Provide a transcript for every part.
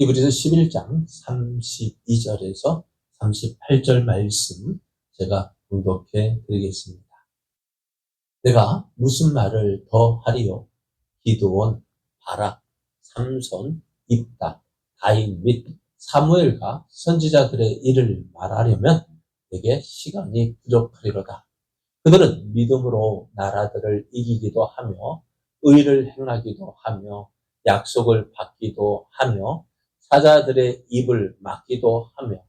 히브리서 11장 32절에서 38절 말씀 제가 봉독해 드리겠습니다. 내가 무슨 말을 더 하리요? 기드온, 바락, 삼손, 입다, 다윗 및 사무엘과 선지자들의 일을 말하려면 내게 시간이 부족하리로다. 그들은 믿음으로 나라들을 이기기도 하며 의를 행하기도 하며 약속을 받기도 하며 사자들의 입을 막기도 하며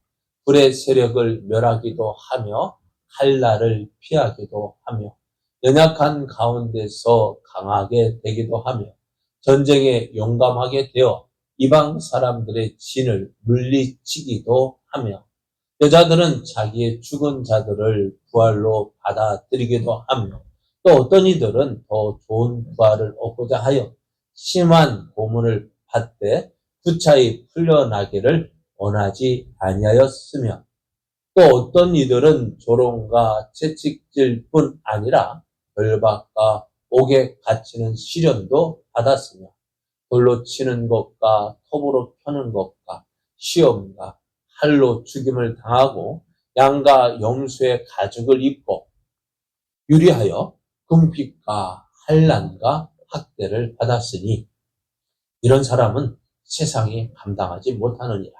불의 세력을 멸하기도 하며 칼날을 피하기도 하며 연약한 가운데서 강하게 되기도 하며 전쟁에 용감하게 되어 이방 사람들의 진을 물리치기도 하며 여자들은 자기의 죽은 자들을 부활로 받아들이기도 하며 또 어떤 이들은 더 좋은 부활을 얻고자 하여 심한 고문을 받되 구차히 풀려나기를 원하지 아니하였으며 또 어떤 이들은 조롱과 채찍질 뿐 아니라 결박과 옥에 갇히는 시련도 받았으며 돌로 치는 것과 톱으로 펴는 것과 시험과 칼로 죽임을 당하고 양과 염소의 가죽을 입고 유리하여 금핍과 환난과 학대를 받았으니 이런 사람은 세상이 감당하지 못하느니라.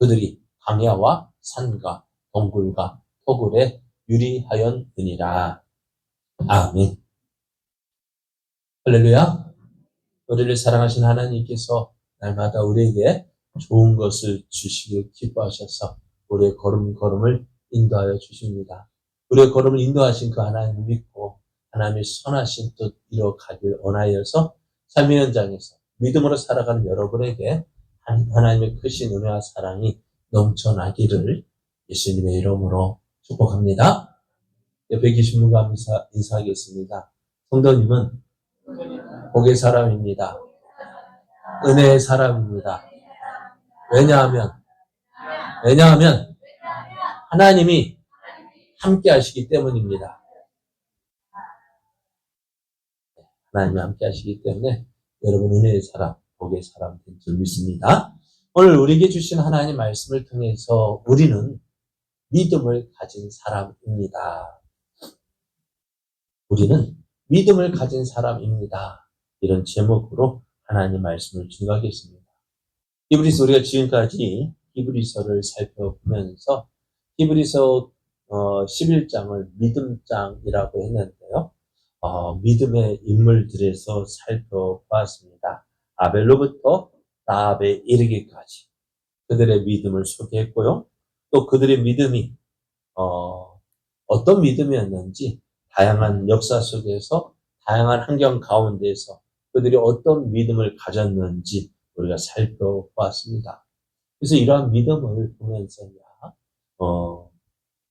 그들이 광야와 산과 동굴과 토굴에 유리하였느니라. 아멘. 할렐루야. 우리를 사랑하신 하나님께서 날마다 우리에게 좋은 것을 주시길 기뻐하셔서 우리의 걸음걸음을 인도하여 주십니다. 우리의 걸음을 인도하신 그 하나님을 믿고 하나님의 선하신 뜻 이뤄가길 원하여서 삶의 현장에서 믿음으로 살아가는 여러분에게 하나님의 크신 은혜와 사랑이 넘쳐나기를 예수님의 이름으로 축복합니다. 옆에 계신 분과 인사하겠습니다. 성도님은 복의 사람입니다. 은혜의 사람입니다. 왜냐하면 하나님이 함께 하시기 때문입니다. 하나님이 함께 하시기 때문에 여러분 은혜의 사람, 복의 사람 된 줄 믿습니다. 오늘 우리에게 주신 하나님 말씀을 통해서 우리는 믿음을 가진 사람입니다. 우리는 믿음을 가진 사람입니다. 이런 제목으로 하나님 말씀을 증거하겠습니다. 히브리서 우리가 지금까지 히브리서를 살펴보면서 히브리서 11장을 믿음장이라고 했는데요. 믿음의 인물들에서 살펴보았습니다. 아벨로부터 라합에 이르기까지 그들의 믿음을 소개했고요. 또 그들의 믿음이 어떤 믿음이었는지 다양한 역사 속에서 다양한 환경 가운데서 그들이 어떤 믿음을 가졌는지 우리가 살펴보았습니다. 그래서 이러한 믿음을 보면서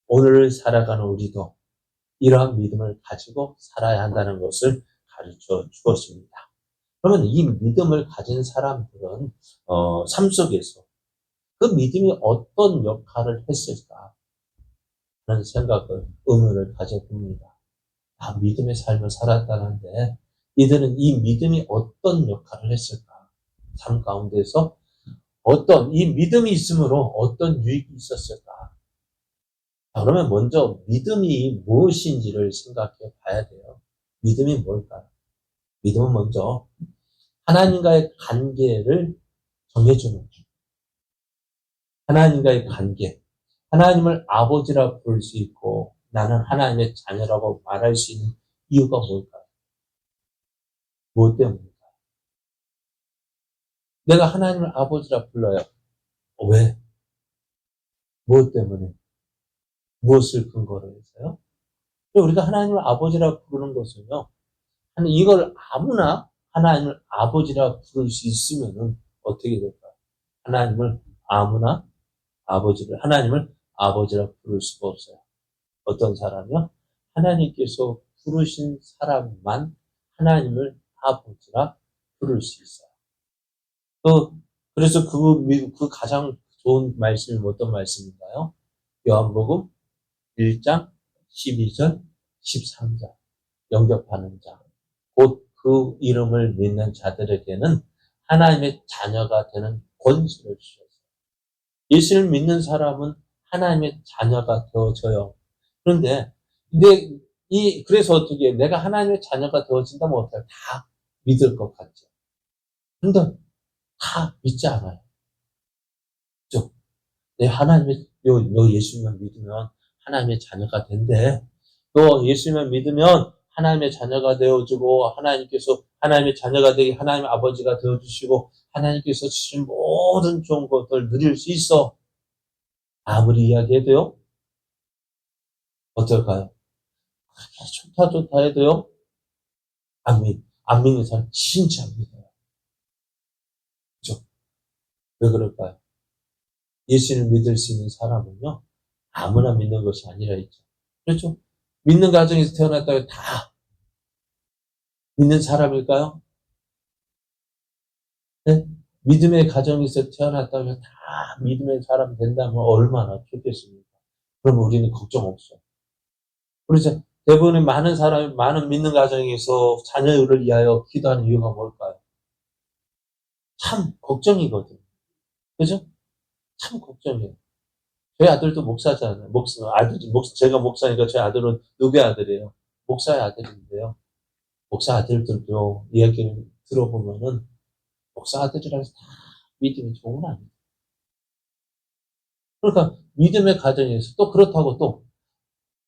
오늘을 살아가는 우리도 이러한 믿음을 가지고 살아야 한다는 것을 가르쳐 주었습니다. 그러면 이 믿음을 가진 사람들은 삶 속에서 그 믿음이 어떤 역할을 했을까 하는 생각을, 의문을 가져봅니다. 믿음의 삶을 살았다는데 이들은 이 믿음이 어떤 역할을 했을까? 삶 가운데서 이 믿음이 있음으로 어떤 유익이 있었을까? 그러면 먼저 믿음이 무엇인지를 생각해 봐야 돼요. 믿음이 뭘까요? 믿음은 먼저 하나님과의 관계를 정해주는 하나님과의 관계. 하나님을 아버지라 부를 수 있고 나는 하나님의 자녀라고 말할 수 있는 이유가 뭘까요? 무엇 때문일까요? 내가 하나님을 아버지라 불러요. 왜? 무엇 때문에? 무엇을 근거로 해서요? 우리가 하나님을 아버지라 부르는 것은요, 이걸 아무나 하나님을 아버지라 부를 수 있으면은 어떻게 될까요? 하나님을 아버지라 부를 수가 없어요. 어떤 사람이요? 하나님께서 부르신 사람만 하나님을 아버지라 부를 수 있어요. 그래서 그 가장 좋은 말씀이 어떤 말씀인가요? 요한복음 1장 12절 13절 영접하는 자, 곧 그 이름을 믿는 자들에게는 하나님의 자녀가 되는 권세를 주셨어요. 예수를 믿는 사람은 하나님의 자녀가 되어져요. 그런데 그래서 어떻게 내가 하나님의 자녀가 되어진다면 어때요? 다 믿을 것 같죠. 그런데 다 믿지 않아요. 그죠? 너 예수만 믿으면 하나님의 자녀가 된대. 너 예수만 믿으면 하나님의 자녀가 되어주고 하나님의 자녀가 되게 하나님의 아버지가 되어주시고 하나님께서 주신 모든 좋은 것들 누릴 수 있어. 아무리 이야기해도요. 어떨까요? 좋다 해도요. 안 믿는 사람 진짜 안 믿어요. 그죠? 왜 그럴까요? 예수를 믿을 수 있는 사람은요. 아무나 믿는 것이 아니라 있죠. 그렇죠? 믿는 가정에서 태어났다고 다 믿는 사람일까요? 네? 믿음의 가정에서 태어났다고 다 믿음의 사람 된다면 얼마나 좋겠습니까? 그럼 우리는 걱정 없어. 그렇죠? 대부분의 많은 사람이 많은 믿는 가정에서 자녀를 위하여 기도하는 이유가 뭘까요? 참 걱정이거든. 그죠? 참 걱정이에요. 저희 아들도 목사잖아요. 제가 목사니까 저희 아들은 누구의 아들이에요? 목사의 아들인데요. 목사 아들들도 이야기를 들어보면은 목사 아들이라서 다 믿음이 좋은 건 아니에요. 그러니까 믿음의 가정에서 또 그렇다고 또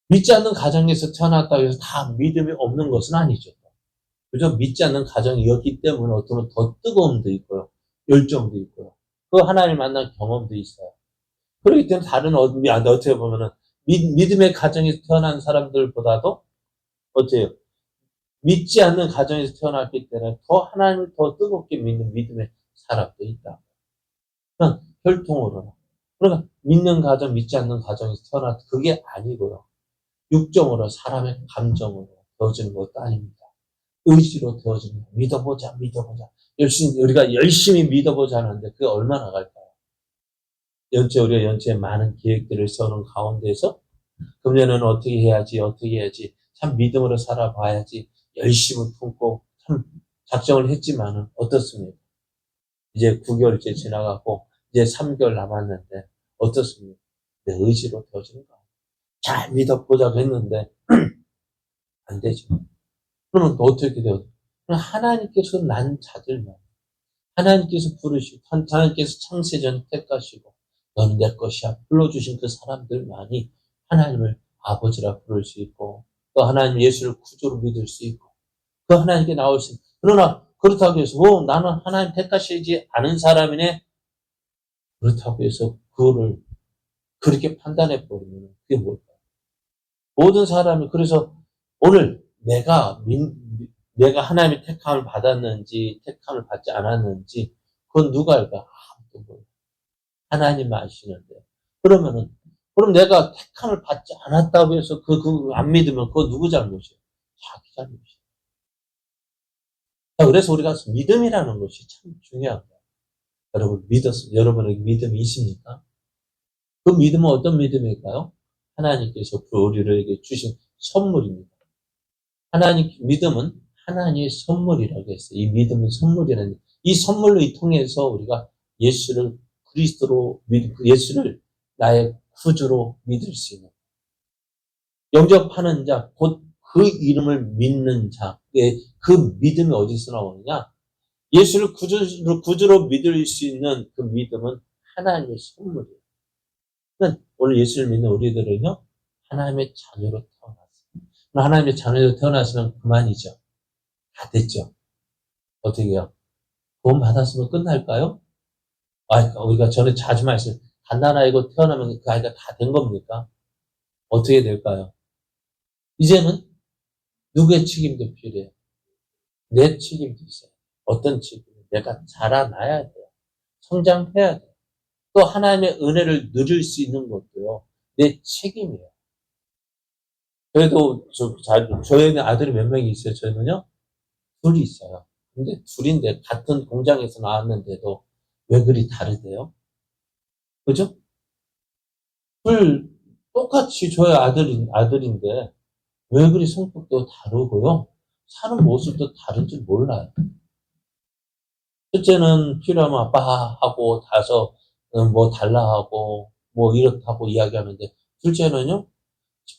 믿지 않는 가정에서 태어났다고 해서 다 믿음이 없는 것은 아니죠. 그죠? 믿지 않는 가정이었기 때문에 어쩌면 더 뜨거움도 있고요. 열정도 있고요. 그 하나님을 만난 경험도 있어요. 그렇기 때문에 어떻게 보면은 믿음의 가정에서 태어난 사람들보다도 어때요? 믿지 않는 가정에서 태어났기 때문에 더 하나님을 더 뜨겁게 믿는 믿음의 사람도 있다. 그냥 혈통으로는. 그러니까 믿는 가정, 믿지 않는 가정에서 태어났 그게 아니고요. 육정으로 사람의 감정으로 되어지는 것도 아닙니다. 의지로 되어지는 거. 믿어보자. 우리가 열심히 믿어보자 하는데 그게 얼마나 갈까요? 우리가 연초에 많은 계획들을 세우는 가운데서 금년에는 어떻게 해야지 참 믿음으로 살아봐야지 열심히 품고 참 작정을 했지만은 어떻습니까? 이제 9개월째 지나가고 이제 3개월 남았는데 어떻습니까? 내 의지로 되어지는 거. 잘 믿어보자고 했는데 안 되죠. 그러면 또 어떻게 돼요? 하나님께서 난 자들만 하나님께서 부르시고 하나님께서 창세전 택하시고 너는 내 것이야 불러주신 그 사람들만이 하나님을 아버지라 부를 수 있고 또 하나님 예수를 구주로 믿을 수 있고 그 하나님께 나올 수 있고 그러나 그렇다고 해서 나는 하나님 택하시지 않은 사람이네 그렇다고 해서 그거를 그렇게 판단해 버리면 그게 뭘까요? 모든 사람이 그래서 오늘 내가 하나님의 택함을 받았는지 택함을 받지 않았는지 그건 누가 알까? 아무도 몰라요. 하나님만 아시는데 그럼 내가 택함을 받지 않았다고 해서 안 믿으면 그거 누구 잘못이에요? 자기 잘못이에요. 그래서 우리가 믿음이라는 것이 참 중요한 거예요. 여러분에게 믿음이 있습니까? 그 믿음은 어떤 믿음일까요? 하나님께서 우리에게 주신 선물입니다. 믿음은 하나님의 선물이라고 했어요. 이 믿음은 선물이라는, 이 선물로 통해서 우리가 예수를 나의 구주로 믿을 수 있는, 영접하는 자, 곧 그 이름을 믿는 자, 그 믿음이 어디서 나오느냐? 예수를 구주로 믿을 수 있는 그 믿음은 하나님의 선물이에요. 그러니까 오늘 예수를 믿는 우리들은요, 하나님의 자녀로 태어났어요. 하나님의 자녀로 태어났으면 그만이죠. 다 됐죠. 어떻게 해요? 구원 받았으면 끝날까요? 우리가 전에 자주 말씀, 갓난아이고 태어나면 그 아이가 다 된 겁니까? 어떻게 될까요? 이제는 누구의 책임도 필요해요. 내 책임도 있어요. 어떤 책임? 내가 자라나야 돼요. 성장해야 돼요. 또 하나님의 은혜를 누릴 수 있는 것도요. 내 책임이에요. 그래도 저희는 아들이 몇 명이 있어요. 저희는요. 둘이 있어요. 근데 둘인데 같은 공장에서 나왔는데도 왜 그리 다르대요? 그죠? 똑같이 저희 아들인데 왜 그리 성격도 다르고요. 사는 모습도 다른 줄 몰라요. 첫째는 필요하면 아빠 하고 다서 뭐 달라 하고 뭐 이렇다고 이야기하는데 둘째는요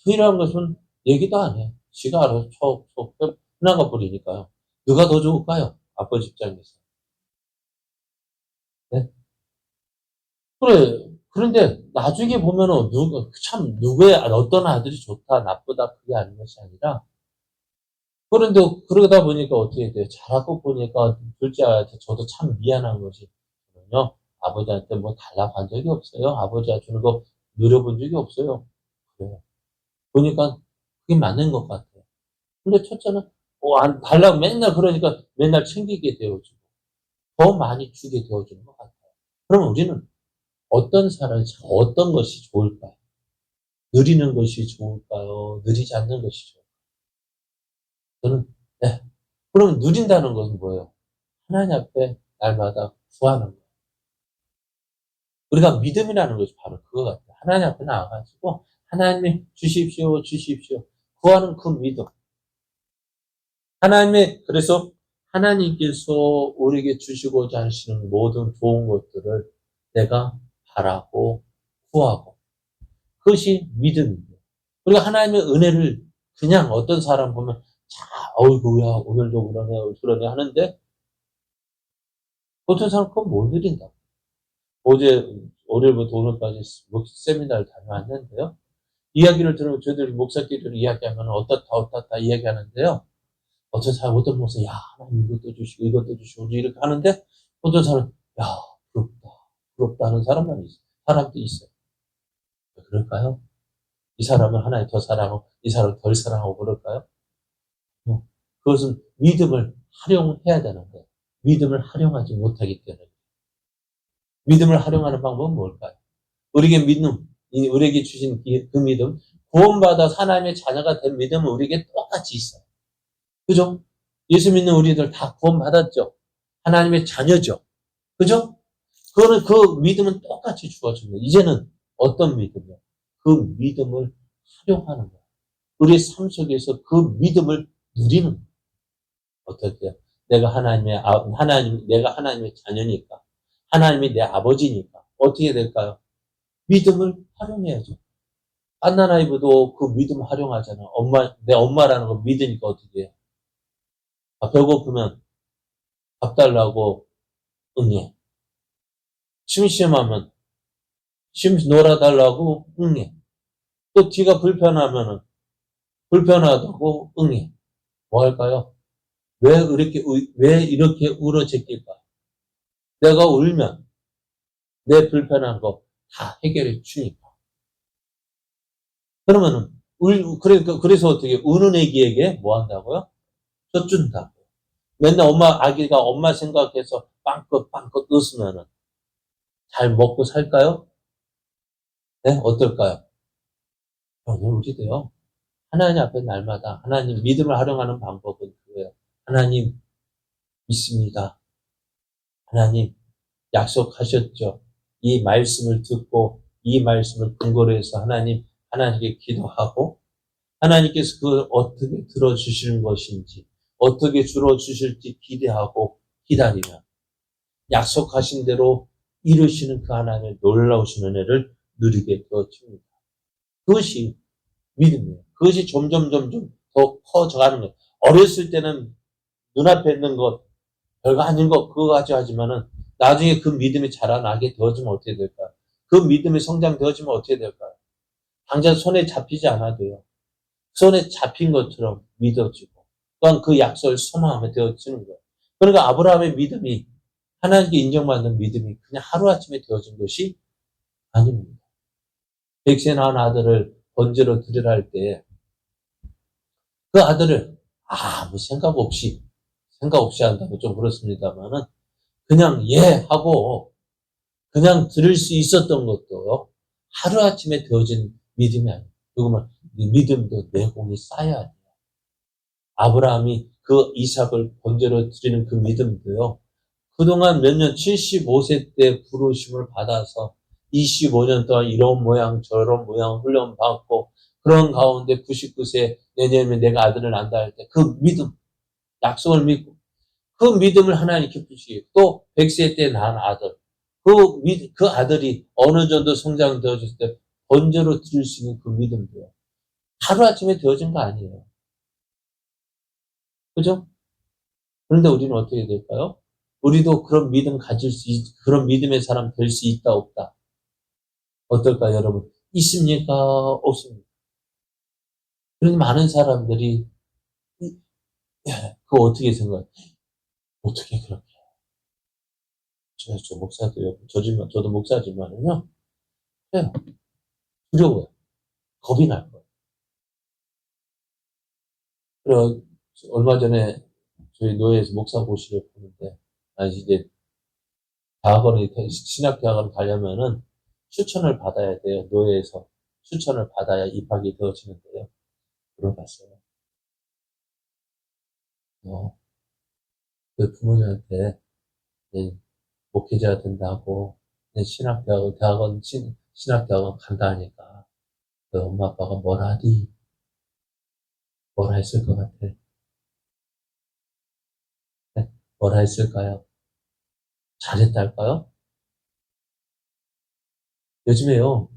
필요한 것은 얘기도 안 해. 지가 알아서 척척 나가 버리니까요. 누가 더 좋을까요? 아버지 입장에서. 네? 그래. 그런데 나중에 보면은 누구의 어떤 아들이 좋다 나쁘다 그게 아닌 것이 아니라 그런데 그러다 보니까 어떻게 돼요? 자라고 보니까 둘째한테 저도 참 미안한 것이 저는요 아버지한테 뭐 달라고 한 적이 없어요. 아버지가 주는 거 누려본 적이 없어요. 그래요. 보니까 그게 맞는 것 같아요. 근데 첫째는 안 달라고 맨날 그러니까 맨날 챙기게 되어지고 더 많이 주게 되어지는 것 같아요. 그러면 우리는 어떤 것이 좋을까요? 누리는 것이 좋을까요? 누리지 않는 것이 좋을까요? 저는 네. 그럼 누린다는 것은 뭐예요? 하나님 앞에 날마다 구하는 거예요. 우리가 믿음이라는 것이 바로 그거 같아요. 하나님 앞에 나와가지고 하나님이 주십시오, 주십시오. 구하는 그 믿음. 그래서 하나님께서 우리에게 주시고자 하시는 모든 좋은 것들을 내가 바라고 구하고 그것이 믿음이에요. 우리가 하나님의 은혜를 그냥 어떤 사람 보면 어이구야 오늘도 그러네 하는데 어떤 사람 그건 못 누린다. 어제 월요일부터 오늘까지 세미나를 다녀왔는데요. 이야기를 들으면 저희들이 목사끼리 이야기하면 어떻다 이야기하는데요. 어떤 목사 야 하나님 이것도 주시고 이렇게 하는데 어떤 사람 야 부럽다 하는 사람도 있어요. 왜 그럴까요? 이 사람은 하나님 더 사랑하고 이 사람을 덜 사랑하고 그럴까요? 그것은 믿음을 활용해야 되는 거예요. 믿음을 활용하지 못하기 때문에. 믿음을 활용하는 방법은 뭘까요? 우리에게 주신 그 믿음, 구원받아 하나님의 자녀가 된 믿음은 우리에게 똑같이 있어요. 그죠? 예수 믿는 우리들 다 구원받았죠? 하나님의 자녀죠? 그죠? 그 믿음은 똑같이 주어집니다. 이제는 어떤 믿음이요? 그 믿음을 활용하는 거예요. 우리의 삶 속에서 그 믿음을 누리는 거예요. 어떻게요? 내가 하나님의 자녀니까. 하나님이 내 아버지니까. 어떻게 될까요? 믿음을 활용해야죠. 갓난아이도 그 믿음 활용하잖아. 내 엄마라는 거 믿으니까 어떻게 해요? 배고프면 밥 달라고 응해. 심심하면 놀아달라고 응해. 또 뒤가 불편하다고 응해. 뭐 할까요? 왜 이렇게 울어제낄까? 내가 울면 내 불편한 거 다 해결해 주니까. 그러면은, 그래서 어떻게, 우는 애기에게 뭐 한다고요? 젖준다고. 맨날 아기가 엄마 생각해서 빵긋빵긋 웃으면은 잘 먹고 살까요? 네? 어떨까요? 우리도요. 하나님 앞에 날마다 하나님 믿음을 활용하는 방법은 그거예요. 하나님 믿습니다. 하나님 약속하셨죠. 이 말씀을 듣고 이 말씀을 근거로 해서 하나님께 기도하고 하나님께서 그걸 어떻게 들어주시는 것인지 어떻게 들어주실지 기대하고 기다리면 약속하신 대로 이루시는 그 하나님의 놀라우신 은혜를 누리게 되어집니다. 그것이 믿음이에요. 그것이 점점 더 커져가는 거예요. 어렸을 때는 눈앞에 있는 것 별거 아닌 것 그거 가지고 하지만은 나중에 그 믿음이 자라나게 되어지면 어떻게 될까요? 그 믿음이 성장되어지면 어떻게 될까요? 당장 손에 잡히지 않아도요. 손에 잡힌 것처럼 믿어지고 또한 그 약속을 소망하며 되어지는 거예요. 그러니까 아브라함의 믿음이 하나님께 인정받는 믿음이 그냥 하루아침에 되어진 것이 아닙니다. 백세 낳은 아들을 번제로 드리라 할 때 그 아들을 아무 생각 없이 한다면 좀 그렇습니다만은 그냥 예 하고 그냥 들을 수 있었던 것도 하루아침에 되어진 믿음이 아니에요. 그러면 믿음도 내공이 쌓여야 돼요. 아브라함이 그 이삭을 번제로 드리는 그 믿음도요. 그동안 몇 년 75세 때 부르심을 받아서 25년 동안 이런 모양 저런 모양 훈련받고 그런 가운데 99세 내년이면 내가 아들을 낳는다 할 때 그 믿음 약속을 믿고 그 믿음을 하나님께 부시고 또 100세 때 낳은 아들 그 아들이 어느 정도 성장되어졌을 때 번제로 드릴 수 있는 그 믿음도요. 하루아침에 되어진 거 아니에요. 그죠? 그런데 우리는 어떻게 될까요? 우리도 그런 믿음 그런 믿음의 사람 될 수 있다, 없다. 어떨까, 여러분? 있습니까? 없습니까? 그런 많은 사람들이, 그거 어떻게 생각해요? 어떻게 그렇게. 저 목사도요. 저도 목사지만은요. 그래요. 두려워요. 겁이 날 거예요. 그래서 얼마 전에 저희 노예에서 목사 모시러 보는데, 이제 신학대학원 가려면은 추천을 받아야 돼요. 노예에서 추천을 받아야 입학이 되어지는데요. 물어봤어요. 그 부모님한테 목회자가 된다고 신학대학원 간다 하니까 그 엄마 아빠가 뭐라 했을 것 같아? 네? 뭐라 했을까요? 잘했다 할까요? 요즘에요.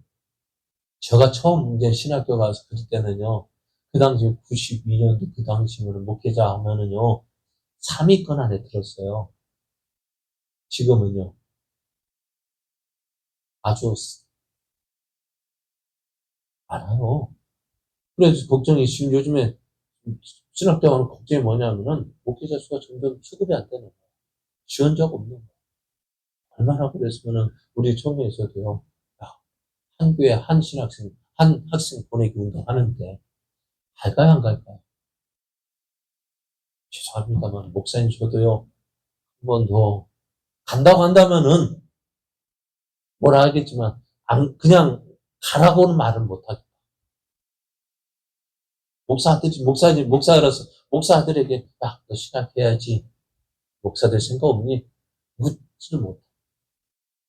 제가 처음 이제 신학교 가서 그때는요. 그 당시 92년도 그 당시면은 목회자 하면은요. 3위권 안에 들었어요. 지금은요. 아주 많아요. 그래서 걱정이 지금 요즘에 신학대학원 걱정이 뭐냐면은 목회자 수가 점점 수급이 안 되는 거예요. 지원자가 없는 거예요. 얼마나 그랬으면은 우리 총회에서도요. 야, 한 교회 한 학생 보내기 운동하는데 갈까요, 안 갈까요? 죄송합니다만 목사님 저도요. 한 번 더 간다고 한다면은 뭐라 하겠지만 그냥 가라고는 말은 못하겠다. 목사들에게 야, 너 신학해야지. 목사들 생각 없니? 묻지를 못해.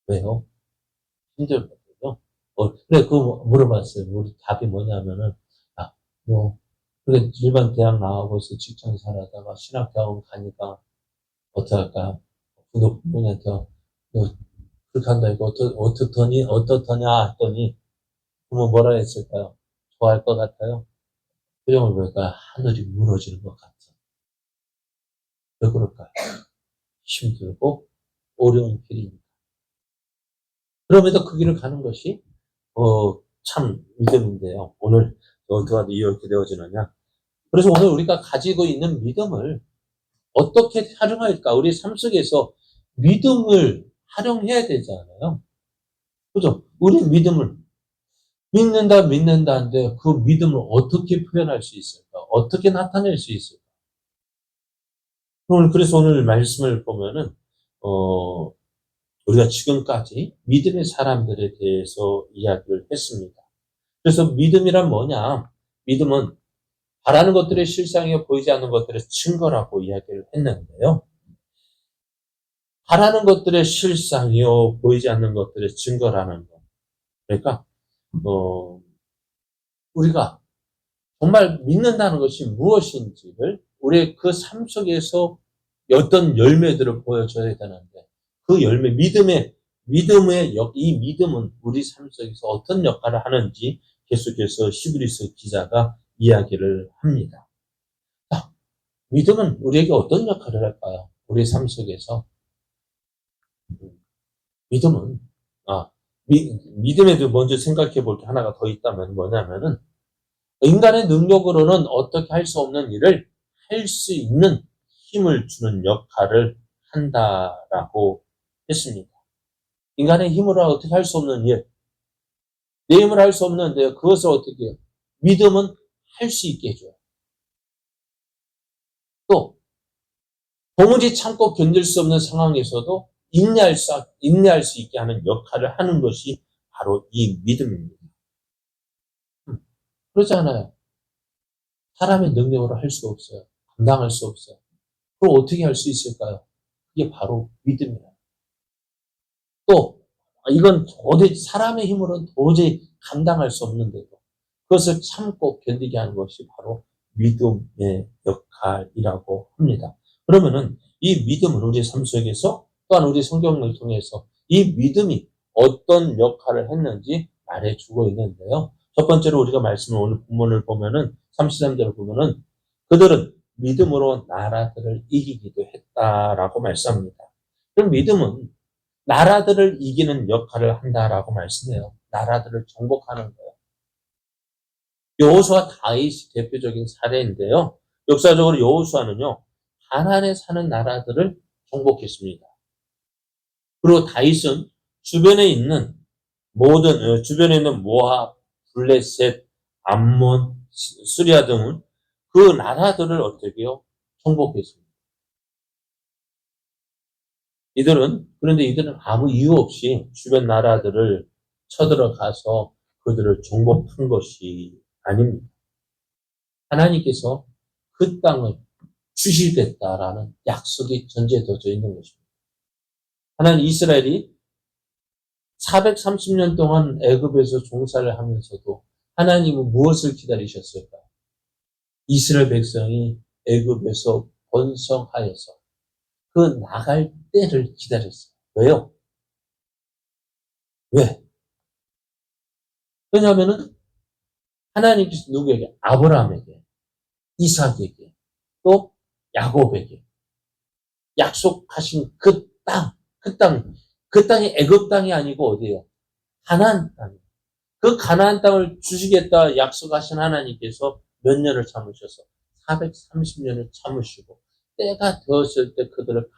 왜요? 힘들거든요. 그래, 그거 물어봤어요. 우리 답이 뭐냐면은, 아, 그래, 일반 대학 나와서 직장 살아다가 신학대학원 가니까 어떡할까요? 부모님한테, 그렇게 한다, 이거 어떻더냐 했더니, 부모 뭐라 했을까요? 좋아할 것 같아요? 표정을 보니까 하늘이 무너지는 것 같아. 왜 그럴까요? 힘들고 어려운 길이니까. 그럼에도 그 길을 가는 것이 참 믿음인데요. 오늘 어떠한 이렇게 되어지느냐. 그래서 오늘 우리가 가지고 있는 믿음을 어떻게 활용할까? 우리 삶 속에서 믿음을 활용해야 되잖아요. 그죠? 우리 믿음을 믿는다는데 그 믿음을 어떻게 표현할 수 있을까? 어떻게 나타낼 수 있을까? 그래서 오늘 말씀을 보면은 우리가 지금까지 믿음의 사람들에 대해서 이야기를 했습니다. 그래서 믿음이란 뭐냐? 믿음은 바라는 것들의 실상이요 보이지 않는 것들의 증거라고 이야기를 했는데요. 바라는 것들의 실상이요 보이지 않는 것들의 증거라는 것. 그러니까 우리가 정말 믿는다는 것이 무엇인지를 우리의 그 삶 속에서 어떤 열매들을 보여줘야 되는데 그 열매, 이 믿음은 우리 삶 속에서 어떤 역할을 하는지 계속해서 히브리서 기자가 이야기를 합니다. 자, 믿음은 우리에게 어떤 역할을 할까요? 우리 삶 속에서. 믿음은, 믿음에도 먼저 생각해 볼 게 하나가 더 있다면 뭐냐면은, 인간의 능력으로는 어떻게 할 수 없는 일을 할 수 있는 힘을 주는 역할을 한다라고 했습니다. 인간의 힘으로 어떻게 할 수 없는 일, 내 힘으로 할 수 없는데 그것을 어떻게 해요? 믿음은 할 수 있게 해줘요. 또 도무지 참고 견딜 수 없는 상황에서도 인내할 수 있게 하는 역할을 하는 것이 바로 이 믿음입니다. 그렇지 않아요? 사람의 능력으로 할 수 없어요. 감당할 수 없어요. 그럼 어떻게 할 수 있을까요? 그게 바로 믿음이에요. 또 이건 사람의 힘으로는 도저히 감당할 수 없는데도 그것을 참고 견디게 하는 것이 바로 믿음의 역할이라고 합니다. 그러면은 이 믿음은 우리 삶 속에서 또한 우리 성경을 통해서 이 믿음이 어떤 역할을 했는지 말해주고 있는데요. 첫 번째로 우리가 말씀을 오늘 본문을 보면은 33절을 보면은 그들은 믿음으로 나라들을 이기기도 했다라고 말씀합니다. 그럼 믿음은 나라들을 이기는 역할을 한다라고 말씀해요. 나라들을 정복하는 거예요. 여호수아 다윗이 대표적인 사례인데요. 역사적으로 여호수아는요, 가나안에 사는 나라들을 정복했습니다. 그리고 다윗은 주변에 있는 모압, 블레셋, 암몬, 수리아 등은 그 나라들을 어떻게요? 정복했습니다. 그런데 이들은 아무 이유 없이 주변 나라들을 쳐들어가서 그들을 정복한 것이 아닙니다. 하나님께서 그 땅을 주시겠다라는 약속이 전제되어져 있는 것입니다. 하나님 이스라엘이 430년 동안 애굽에서 종살을 하면서도 하나님은 무엇을 기다리셨을까요? 이스라엘 백성이 애굽에서 번성하여서 그 나갈 때를 기다렸어요. 왜요? 왜? 왜냐하면은 하나님께서 누구에게? 아브라함에게, 이삭에게, 또 야곱에게 약속하신 그 땅이 애굽 땅이 아니고 어디예요? 가나안 땅. 그 가나안 땅을 주시겠다 약속하신 하나님께서 몇 년을 참으셔서 430년을 참으시고 때가 되었을 때 그들을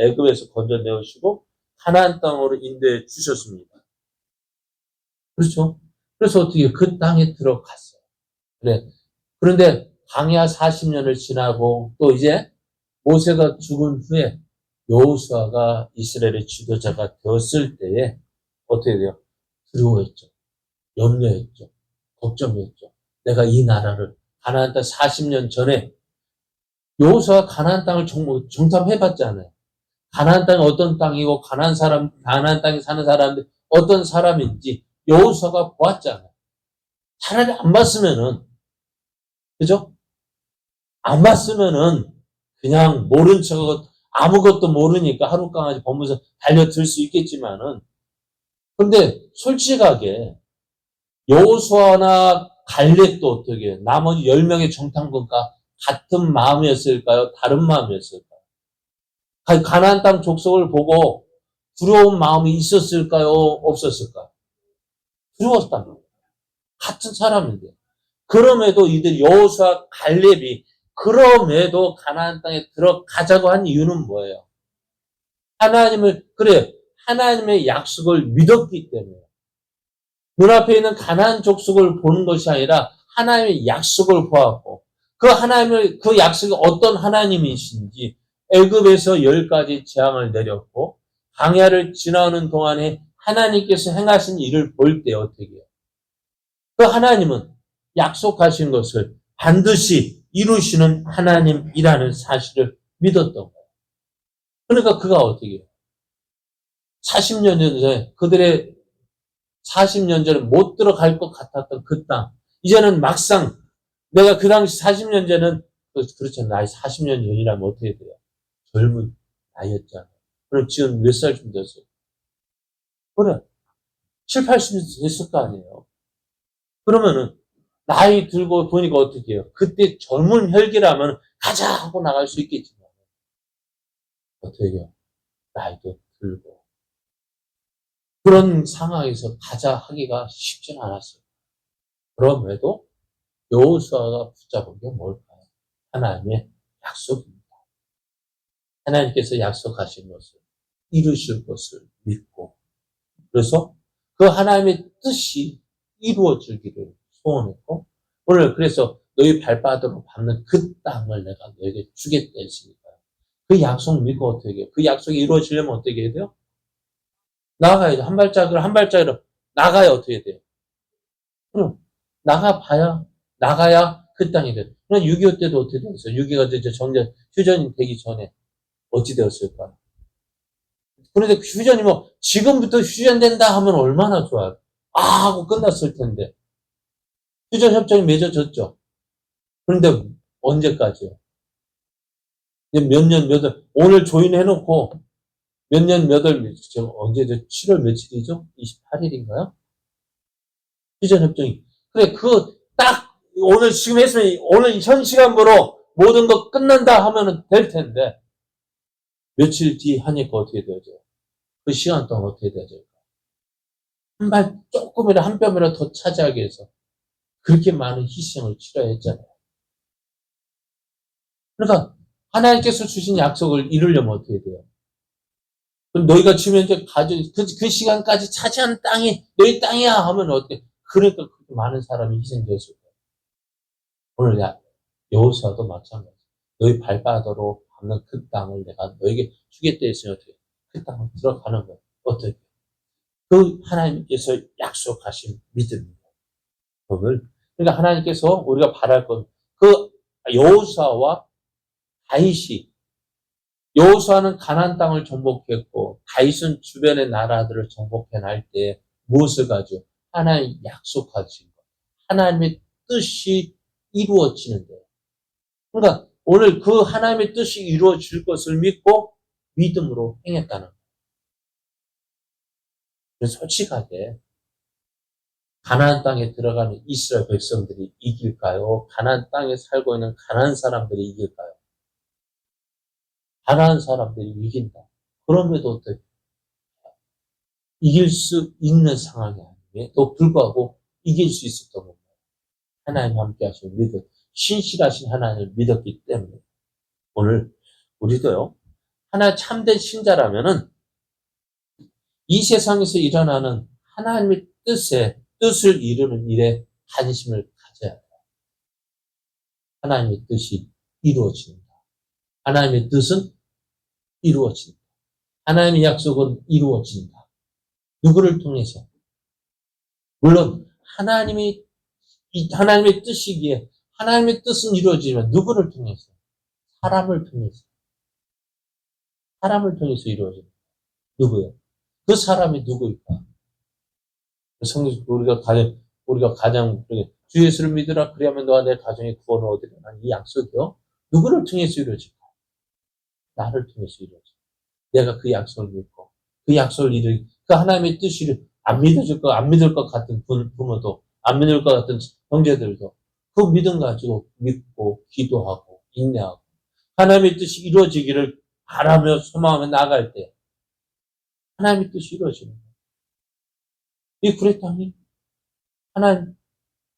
애굽에서 건져내시고 가나안 땅으로 인도해 주셨습니다. 그렇죠? 그래서 어떻게 그 땅에 들어갔어요. 그래. 그런데 광야 40년을 지나고 또 이제 모세가 죽은 후에 여호수아가 이스라엘의 지도자가 되었을 때에 어떻게 돼요? 두려워했죠. 염려했죠. 걱정했죠. 내가 이 나라를 가나안 땅 40년 전에 여호수아가 가나안 땅을 정탐해봤잖아요. 가나안 땅이 어떤 땅이고 가나안 땅에 사는 사람들 어떤 사람인지 여호수아가 보았잖아요. 차라리 안 봤으면은 그죠? 안 봤으면은 그냥 모른 척 아무것도 모르니까 하루 강아지 보면서 달려들 수 있겠지만은 근데 솔직하게 여호수아나 갈렙도 어떻게 나머지 10명의 정탐꾼과 같은 마음이었을까요? 다른 마음이었을까요? 가나안 땅 족속을 보고 두려운 마음이 있었을까요? 없었을까요? 두려웠단 말이에요. 같은 사람인데. 그럼에도 이들 여호수아 갈렙이 그럼에도 가나안 땅에 들어가자고 한 이유는 뭐예요? 하나님의 약속을 믿었기 때문에. 눈앞에 있는 가나안 족속을 보는 것이 아니라 하나님의 약속을 보았고 그 약속이 어떤 하나님이신지 애굽에서 10가지 재앙을 내렸고 광야를 지나오는 동안에 하나님께서 행하신 일을 볼 때 어떻게 해요? 그 하나님은 약속하신 것을 반드시 이루시는 하나님이라는 사실을 믿었던 거예요. 그러니까 그가 어떻게 해요? 40년 전에 그들의 40년 전에 못 들어갈 것 같았던 그 땅. 이제는 막상 내가 그 당시 40년 전에는 그렇죠. 나이 40년 전이라면 어떻게 돼요? 젊은 나이였잖아요. 그럼 지금 몇 살쯤 됐어요? 그래. 7, 80년 됐을 거 아니에요. 그러면은 나이 들고 보니까 어떻게 해요? 그때 젊은 혈기라면 가자 하고 나갈 수 있겠지만 어떻게 해요? 나이도 들고 그런 상황에서 가자 하기가 쉽지는 않았어요. 그럼에도 여호수아가 붙잡은 게 뭘까요? 하나님의 약속입니다. 하나님께서 약속하신 것을 이루실 것을 믿고 그래서 그 하나님의 뜻이 이루어지기를 소원했고 오늘 그래서 너희 발바닥으로 밟는 그 땅을 내가 너에게 주겠다 했으니까요. 그 약속 믿고 어떻게 해요? 그 약속이 이루어지려면 어떻게 해야 돼요? 나가야죠. 한 발짝으로 나가야 어떻게 돼요? 그럼 나가야 그 땅이 돼요. 그럼 6.25 때도 어떻게 됐어요? 6.25가 이제 휴전이 되기 전에 어찌 되었을까? 그런데 휴전이 지금부터 휴전된다 하면 얼마나 좋아요. 하고 끝났을 텐데. 휴전 협정이 맺어졌죠. 그런데 언제까지요? 몇 년 몇 월, 오늘 조인해놓고 몇 년 몇 월, 지금 언제죠? 7월 며칠이죠? 28일인가요? 휴전협정이. 그래, 그거 딱 오늘 지금 했으면 오늘 현 시간부로 모든 거 끝난다 하면은 될 텐데 며칠 뒤 하니까 어떻게 되어져요? 그 시간 동안 어떻게 되어져요? 한 발 조금이라 한 뼘이라 더 차지하기 위해서 그렇게 많은 희생을 치러야 했잖아요. 그러니까 하나님께서 주신 약속을 이루려면 어떻게 돼요? 그럼 너희가 지금 현재 그 시간까지 차지한 땅이 너희 땅이야 하면 어떻게? 그러니까 그렇게 많은 사람이 희생되었을 거예요. 오늘 여호수아도 마찬가지. 너희 발바닥으로 밟는 그 땅을 내가 너에게 주겠다 했으니 어떻게? 그 땅을 들어가는 거예요. 어떻게? 그 하나님께서 약속하신 믿음입니다. 오늘 그러니까 하나님께서 우리가 바랄 것, 그 여호수아와 다윗이 여호수아는 가나안 땅을 정복했고 다윗은 주변의 나라들을 정복해 날 때 무엇을 가지고 하나님 약속하신 것, 하나님의 뜻이 이루어지는 거예요. 그러니까 오늘 그 하나님의 뜻이 이루어질 것을 믿고 믿음으로 행했다는 거예요. 그래서 솔직하게 가나안 땅에 들어가는 이스라엘 백성들이 이길까요? 가나안 땅에 살고 있는 가나안 사람들이 이길까요? 가나안 사람들이 이긴다. 그럼에도 어떻게 이길 수 있는 상황이 아니에도 불구하고 이길 수 있었던 겁니다. 하나님 함께 하시는 믿음, 신실하신 하나님을 믿었기 때문에 오늘 우리도요. 하나 참된 신자라면은 이 세상에서 일어나는 하나님의 뜻을 이루는 일에 관심을 가져야 해요. 하나님의 뜻이 이루어집니다. 하나님의 뜻은 이루어진다. 하나님의 약속은 이루어진다. 누구를 통해서? 물론 하나님의 뜻이기에 하나님의 뜻은 이루어지지만 누구를 통해서? 사람을 통해서. 사람을 통해서 이루어집니다. 누구요? 그 사람이 누구일까? 성경 우리가 가장 주 예수를 믿으라 그리하면 너와 내 가정의 구원을 얻으리라. 이 약속이요. 누구를 통해서 이루어질까? 나를 통해서 이루어져. 내가 그 약속을 믿고 그 약속을 이루기 그 하나님의 뜻을 안 믿을 것 같은 부모도 안 믿을 것 같은 형제들도 그 믿음 가지고 믿고 기도하고 인내하고 하나님의 뜻이 이루어지기를 바라며 소망하며 나아갈 때 하나님의 뜻이 이루어지는 거예요. 이 구레 땅이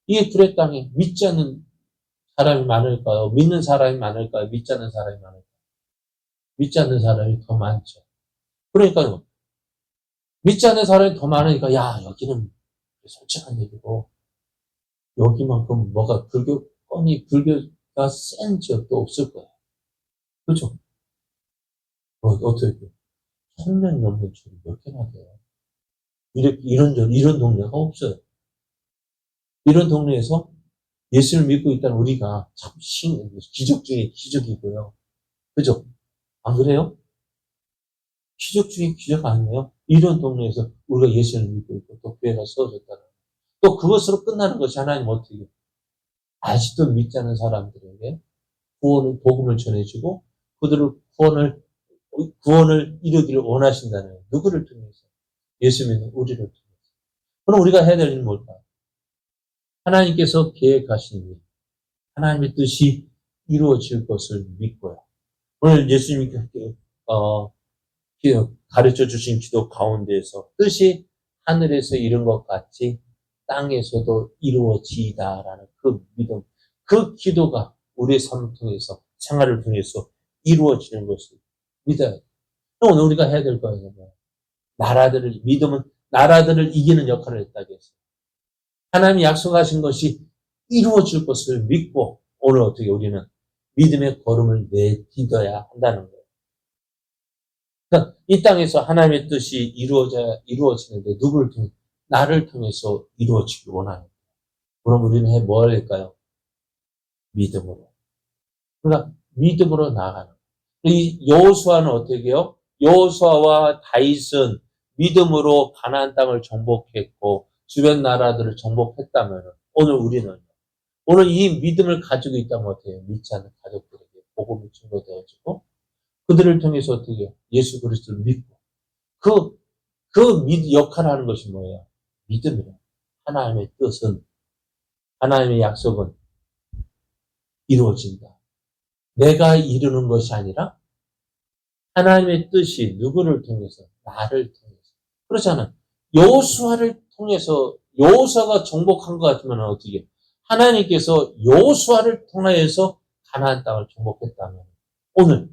이 구레 땅에 믿지 않는 사람이 많을까요? 믿는 사람이 많을까요? 믿지 않는 사람이 많을까요? 믿지 않는 사람이 더 많죠. 그러니까요. 믿지 않는 사람이 더 많으니까 야 여기는 솔직한 얘기고 여기만큼 뭐가 불교가 센 지역도 없을 거예요. 그렇죠? 어떻게 1000년 넘는 줄이 몇 개나 돼요? 이런 동네가 없어요. 이런 동네에서 예수를 믿고 있다는 우리가 참 기적 중에 기적이고요. 그죠? 안 그래요? 기적 중에 기적 아니에요? 이런 동네에서 우리가 예수를 믿고 있고 또 교회가 세워졌다는 또 그것으로 끝나는 것이 하나님 어떻게 아직도 믿지 않는 사람들에게 복음을 전해주고 그들을 구원을 이루기를 원하신다는 거예요. 누구를 통해서? 예수 믿는 우리를 통해서. 그럼 우리가 해야 될 일은 뭘까요? 하나님께서 계획하신 일, 하나님의 뜻이 이루어질 것을 믿고요. 오늘 예수님이 가르쳐 주신 기도 가운데에서 뜻이 하늘에서 이룬 것 같이 땅에서도 이루어지다라는 그 믿음, 그 기도가 우리의 삶을 통해서 생활을 통해서 이루어지는 것을 믿어야 돼요. 오늘 우리가 해야 될 거예요. 믿음은 나라들을 이기는 역할을 했다고 했어요. 하나님이 약속하신 것이 이루어질 것을 믿고 오늘 어떻게 우리는 믿음의 걸음을 내딛어야 한다는 거예요. 그러니까 이 땅에서 하나님의 뜻이 이루어지는데 누구를 통해? 나를 통해서 이루어지길 원하는 거예요. 그럼 우리는 뭘 할까요? 믿음으로. 그러니까 믿음으로 나아가는 거예요. 이 여호수아는 어떻게 해요? 여호수아와 다윗은 믿음으로 가나안 땅을 정복했고 주변 나라들을 정복했다면 오늘 우리는 오늘 이 믿음을 가지고 있다면 어때요? 믿지 않는 가족들에게 복음이 증거되어지고 그들을 통해서 어떻게 해요? 예수 그리스도를 믿고 역할을 하는 것이 뭐예요? 믿음이에요. 하나님의 뜻은 하나님의 약속은 이루어진다. 내가 이루는 것이 아니라 하나님의 뜻이 누구를 통해서? 나를 통해서. 그렇잖아요. 여호수아를 통해서 여호수아가 정복한 것 같으면 어떻게? 하나님께서 여호수아를 통하여서 가나안 땅을 정복했다면 오늘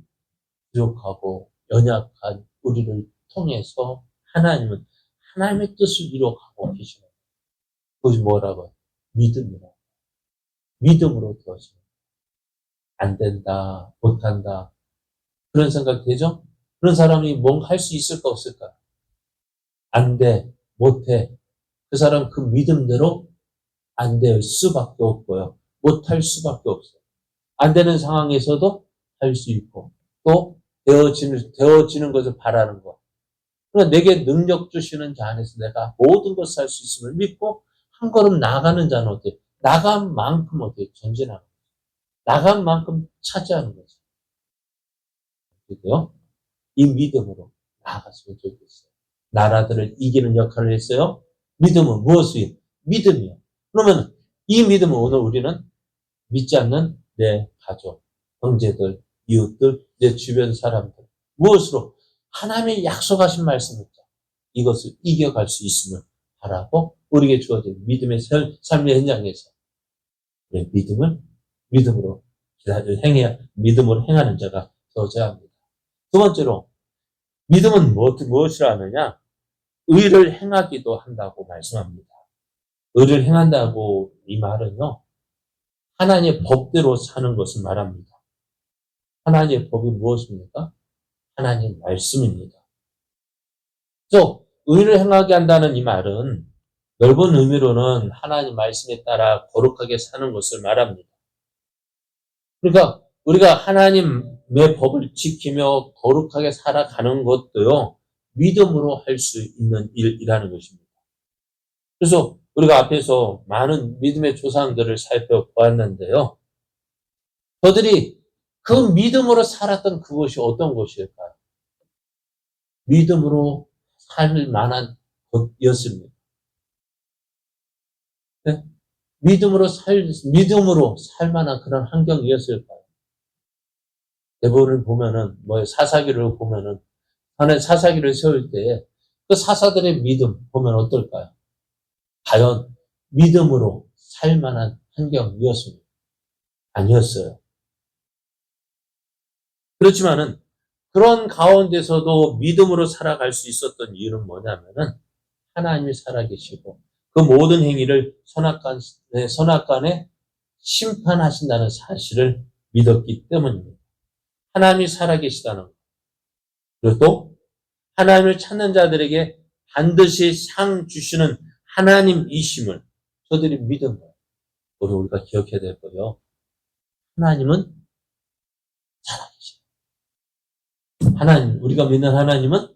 부족하고 연약한 우리를 통해서 하나님은 하나님의 뜻을 이루어가고 계시는 거예요. 그것이 뭐라고요? 믿음이라고. 믿음으로 되어지는 거예요. 안 된다, 못한다. 그런 생각 되죠? 그런 사람이 뭔가 할 수 있을까 없을까? 안 돼, 못해. 그 사람 그 믿음대로 안 될 수밖에 없고요. 못할 수밖에 없어요. 안 되는 상황에서도 할 수 있고 또 되어지는 것을 바라는 것. 그러니까 내게 능력 주시는 자 안에서 내가 모든 것을 할 수 있음을 믿고 한 걸음 나가는 자는 어때요? 나간 만큼 어때요? 전진하는 거죠. 나간 만큼 차지하는 거죠. 그래요? 이 믿음으로 나아갔으면 좋겠어요. 나라들을 이기는 역할을 했어요. 믿음은 무엇이에요? 믿음이요. 그러면 이 믿음은 오늘 우리는 믿지 않는 내 가족, 형제들, 이웃들, 내 주변 사람들 무엇으로? 하나님의 약속하신 말씀을 이것을 이겨갈 수 있음을 바라고 우리에게 주어진 믿음의 삶의 현장에서 믿음으로 믿음으로 행하는 자가 되어져야 합니다. 두 번째로 믿음은 무엇이라 하느냐? 의를 행하기도 한다고 말씀합니다. 의를 행한다고 이 말은요. 하나님의 법대로 사는 것을 말합니다. 하나님의 법이 무엇입니까? 하나님의 말씀입니다. 그래서 의를 행하게 한다는 이 말은 넓은 의미로는 하나님 말씀에 따라 거룩하게 사는 것을 말합니다. 그러니까 우리가 하나님의 법을 지키며 거룩하게 살아가는 것도요. 믿음으로 할 수 있는 일이라는 것입니다. 그래서 우리가 앞에서 많은 믿음의 조상들을 살펴보았는데요. 저들이 그 믿음으로 살았던 그것이 어떤 것일까요? 믿음으로 살 만한 것이었습니다. 네? 믿음으로 살 만한 그런 환경이었을까요? 대부분을 보면은, 사사기를 보면은, 하나의 사사기를 세울 때에 그 사사들의 믿음 보면 어떨까요? 과연 믿음으로 살 만한 환경이었습니다. 아니었어요. 그렇지만은, 그런 가운데서도 믿음으로 살아갈 수 있었던 이유는 뭐냐면은, 하나님이 살아계시고, 그 모든 행위를 선악간에 심판하신다는 사실을 믿었기 때문입니다. 하나님이 살아계시다는 것. 그리고 또 하나님을 찾는 자들에게 반드시 상 주시는 하나님이심을 저들이 믿은 거예요. 우리가 기억해야 될 거예요. 하나님은 살아계시다. 우리가 믿는 하나님은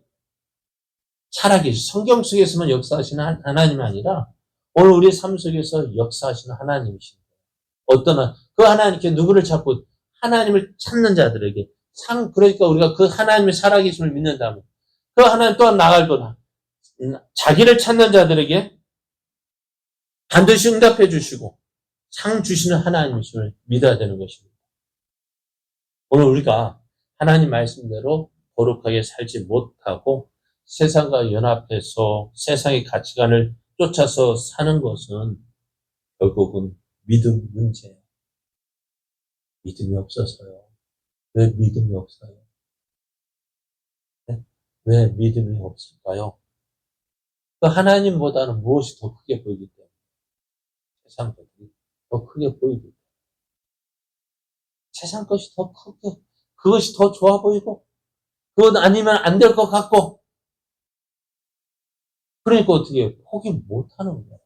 살아계시. 성경 속에서만 역사하시는 하나님이 아니라 오늘 우리 삶 속에서 역사하시는 하나님이십니다. 그 하나님께 누구를 찾고 하나님을 찾는 자들에게 그러니까 우리가 그 하나님의 살아계심을 믿는다면 그 하나님 또한 나갈거나 자기를 찾는 자들에게 반드시 응답해 주시고 상 주시는 하나님이심을 믿어야 되는 것입니다. 오늘 우리가 하나님 말씀대로 거룩하게 살지 못하고 세상과 연합해서 세상의 가치관을 쫓아서 사는 것은 결국은 믿음 문제예요. 믿음이 없어서요. 왜 믿음이 없어요? 네? 왜 믿음이 없을까요? 그 하나님보다는 무엇이 더 크게 보이기 때문에 세상 것이 더 크게 보이기 때문에 세상 것이 더 크게 그것이 더 좋아 보이고 그것 아니면 안 될 것 같고 그러니까 어떻게 포기 못하는 거예요.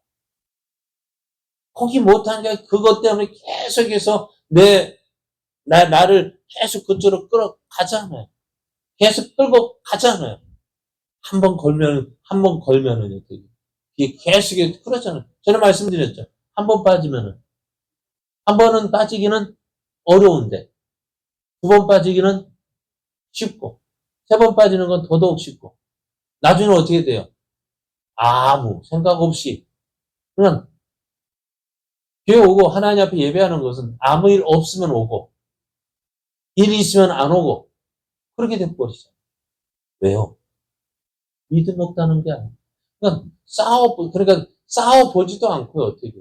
포기 못하는 게 그것 때문에 계속해서 나를 계속 그쪽으로 끌어가잖아요. 계속 끌고 가잖아요. 한 번 걸면은 어떻게 이게 계속 그렇잖아요. 저는 말씀드렸죠. 한 번 빠지면은 한 번은 빠지기는 어려운데 두 번 빠지기는 쉽고, 세 번 빠지는 건 더더욱 쉽고, 나중에는 어떻게 돼요? 아무 생각 없이 그냥 교회 오고 하나님 앞에 예배하는 것은 아무 일 없으면 오고 일이 있으면 안 오고 그렇게 돼버리죠. 왜요? 믿음 없다는 게 아니에요. 그러니까 싸워보지도 않고요. 어떻게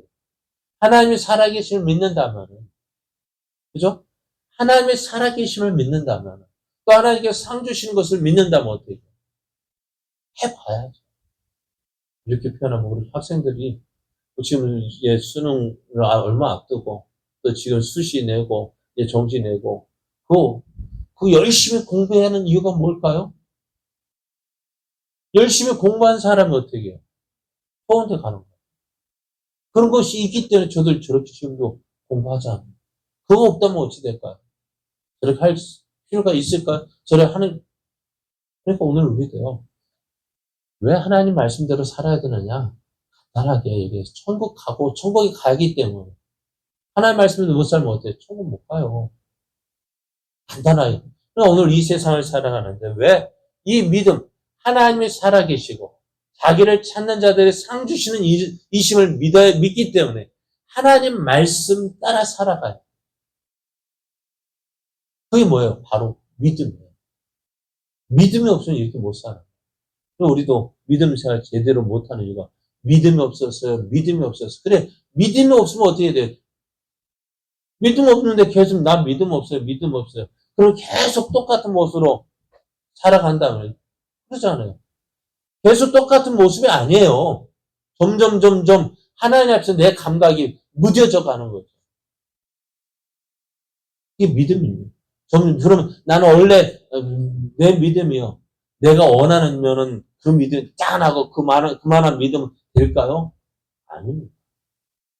하나님이 살아계심을 믿는다면, 그죠? 하나님의 살아계심을 믿는다면, 또 하나님께 상 주시는 것을 믿는다면 어떻게 해봐야죠. 이렇게 표현하면 우리 학생들이 지금 이제 수능 얼마 앞두고 또 지금 수시 내고 이제 정시 내고 그 열심히 공부하는 이유가 뭘까요? 열심히 공부한 사람이 어떻게 해요? 좋은 데 가는 거예요. 그런 것이 있기 때문에 저들 저렇게 지금도 공부하잖아요. 그거 없다면 어찌 될까요? 저렇게 할 필요가 있을까요? 저렇게 하는, 그러니까 오늘 우리도요. 왜 하나님 말씀대로 살아야 되느냐? 간단하게 얘기해서 천국 가고 천국에 가기 때문에 하나님 말씀대로 못 살면 어때요? 천국 못 가요. 간단하게. 그러니까 오늘 이 세상을 살아가는데 왜 이 믿음, 하나님이 살아계시고 자기를 찾는 자들의 상 주시는 이심을 믿기 때문에 하나님 말씀 따라 살아가요. 그게 뭐예요? 바로 믿음이에요. 믿음이 없으면 이렇게 못 살아요. 우리도 믿음 생활 제대로 못하는 이유가 믿음이 없었어요. 믿음이 없었어요. 그래, 믿음이 없으면 어떻게 돼요? 믿음 없는데 계속 나 믿음 없어요. 믿음 없어요. 그럼 계속 똑같은 모습으로 살아간다면 그러잖아요. 계속 똑같은 모습이 아니에요. 점점 하나님 앞에서 내 감각이 무뎌져 가는 거죠. 이게 믿음입니다. 그러면 나는 원래 내 믿음이요. 내가 원하는 그 믿음 짠하고 그만한 믿음은 될까요? 아닙니다.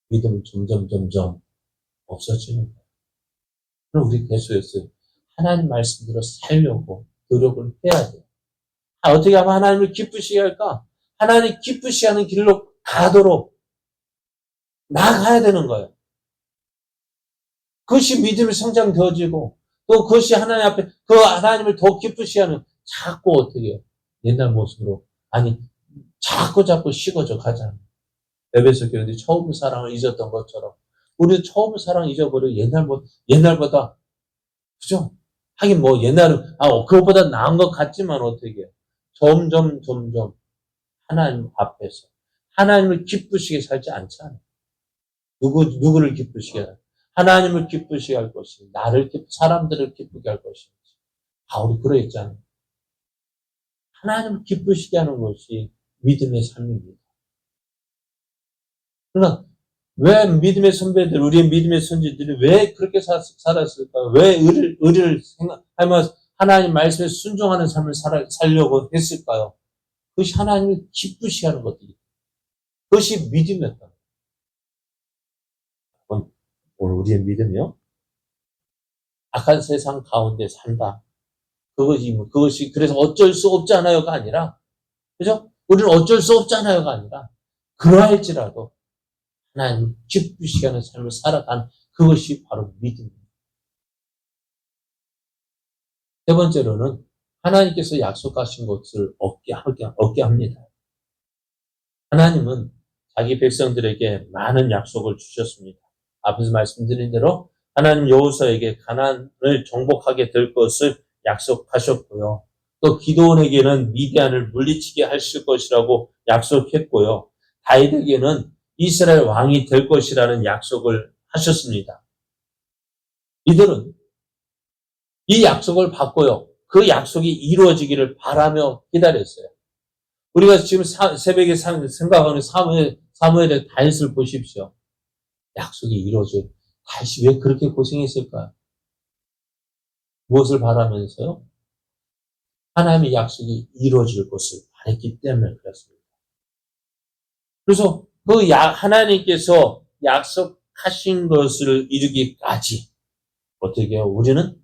믿음은 점점 없어지는 거예요. 그럼 우리 계속했어요. 하나님 말씀대로 살려고 노력을 해야 돼요. 어떻게 하면 하나님을 기쁘시게 할까? 하나님 기쁘시게 하는 길로 가도록 나아가야 되는 거예요. 그것이 믿음이 성장되어지고 또 그것이 하나님 앞에 그 하나님을 더 기쁘시게 하는 자꾸 어떻게 해요? 옛날 모습으로 아니 자꾸 식어져 가잖아요. 에베소 교회들이 처음 사랑을 잊었던 것처럼 우리도 처음 사랑 잊어버리고 옛날보다 그죠? 하긴 뭐 옛날은 그것보다 나은 것 같지만 어떻게 해요? 점점 하나님 앞에서 하나님을 기쁘시게 살지 않잖아요. 누구를 기쁘시게 할? 하나님을 기쁘시게 할 것이 사람들을 기쁘게 할 것인지. 바울이 그러했잖아요. 하나님을 기쁘시게 하는 것이 믿음의 삶입니다. 그러나 왜 믿음의 선배들, 우리의 믿음의 선지들이 왜 그렇게 살았을까요? 왜 의리를 생각하며 하나님 말씀에 순종하는 삶을 살려고 했을까요? 그것이 하나님을 기쁘시게 하는 것들이. 그것이 믿음이었다. 오늘 우리의 믿음이요? 악한 세상 가운데 산다. 그것이 그래서 어쩔 수 없잖아요가 아니라, 그죠? 우리는 어쩔 수 없잖아요가 아니라, 그러할지라도 하나님 기쁘시게 하는 삶을 살아간 그것이 바로 믿음입니다. 세 번째로는 하나님께서 약속하신 것을 얻게 합니다. 하나님은 자기 백성들에게 많은 약속을 주셨습니다. 앞에서 말씀드린 대로 하나님 여호수아에게 가나안을 정복하게 될 것을 약속하셨고요. 또 기드온에게는 미디안을 물리치게 하실 것이라고 약속했고요. 다윗에게는 이스라엘 왕이 될 것이라는 약속을 하셨습니다. 이들은 이 약속을 받고요. 그 약속이 이루어지기를 바라며 기다렸어요. 우리가 지금 새벽에 생각하는 사무엘의 다윗을 보십시오. 약속이 이루어져요. 다윗이 왜 그렇게 고생했을까요? 무엇을 바라면서요? 하나님의 약속이 이루어질 것을 바랬기 때문에 그렇습니다. 그래서 하나님께서 약속하신 것을 이루기까지 어떻게 해요? 우리는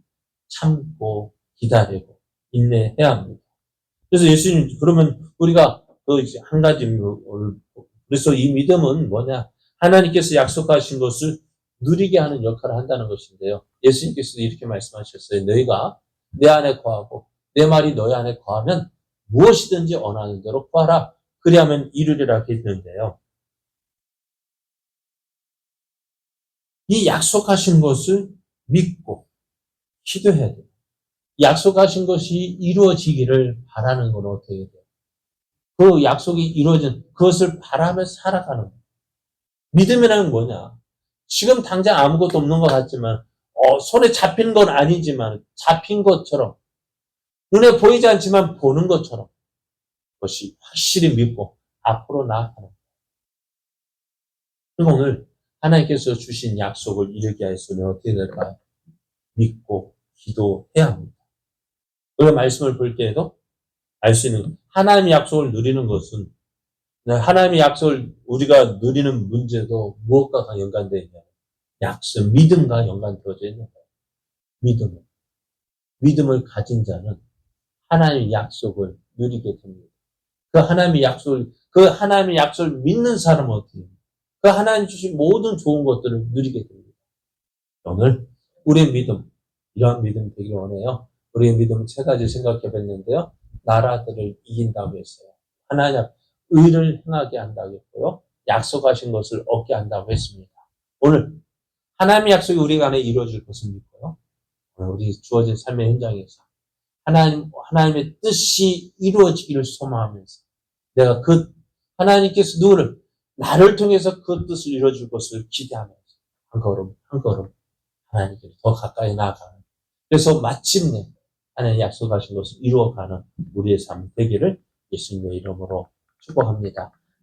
참고 기다리고 인내해야 합니다. 그래서 예수님 그러면 우리가 한 가지 그래서 이 믿음은 뭐냐? 하나님께서 약속하신 것을 누리게 하는 역할을 한다는 것인데요. 예수님께서도 이렇게 말씀하셨어요. 너희가 내 안에 거하고 내 말이 너희 안에 거하면 무엇이든지 원하는 대로 구하라. 그리하면 이루리라 했는데요. 이 약속하신 것을 믿고 기도해야 돼요. 약속하신 것이 이루어지기를 바라는 건 어떻게 돼요? 그 약속이 이루어진 그것을 바라며 살아가는 거예요. 믿음이라는 뭐냐? 지금 당장 아무것도 없는 것 같지만 손에 잡힌 건 아니지만 잡힌 것처럼 눈에 보이지 않지만 보는 것처럼 그것이 확실히 믿고 앞으로 나아가는 거예요. 그럼 오늘 하나님께서 주신 약속을 이루게 하였으니 어떻게 될까요? 믿고 기도해야 합니다. 우리가 말씀을 볼 때에도 알 수 있는 하나님의 약속을 누리는 것은 하나님의 약속을 우리가 누리는 문제도 무엇과 연관되어 있냐? 약속, 믿음과 연관되어져 있는 거예요. 믿음을 가진 자는 하나님의 약속을 누리게 됩니다. 그 하나님의 약속을 믿는 사람은 어떻게 해요? 그 하나님 주신 모든 좋은 것들을 누리게 됩니다. 오늘 우리의 믿음, 이러한 믿음 되길 원해요. 우리의 믿음은 세 가지 생각해 봤는데요. 나라들을 이긴다고 했어요. 하나님 의를 행하게 한다고 했고요. 약속하신 것을 얻게 한다고 했습니다. 오늘 하나님의 약속이 우리 안에 이루어질 것을 믿고요. 오늘 우리 주어진 삶의 현장에서 하나님의 뜻이 이루어지기를 소망하면서 내가 하나님께서 나를 통해서 그 뜻을 이루어줄 것을 기대하면서 한 걸음 한 걸음 하나님께 더 가까이 나아가는, 그래서 마침내 하나님 약속하신 것을 이루어가는 우리의 삶 되기를 예수님의 이름으로 축복합니다.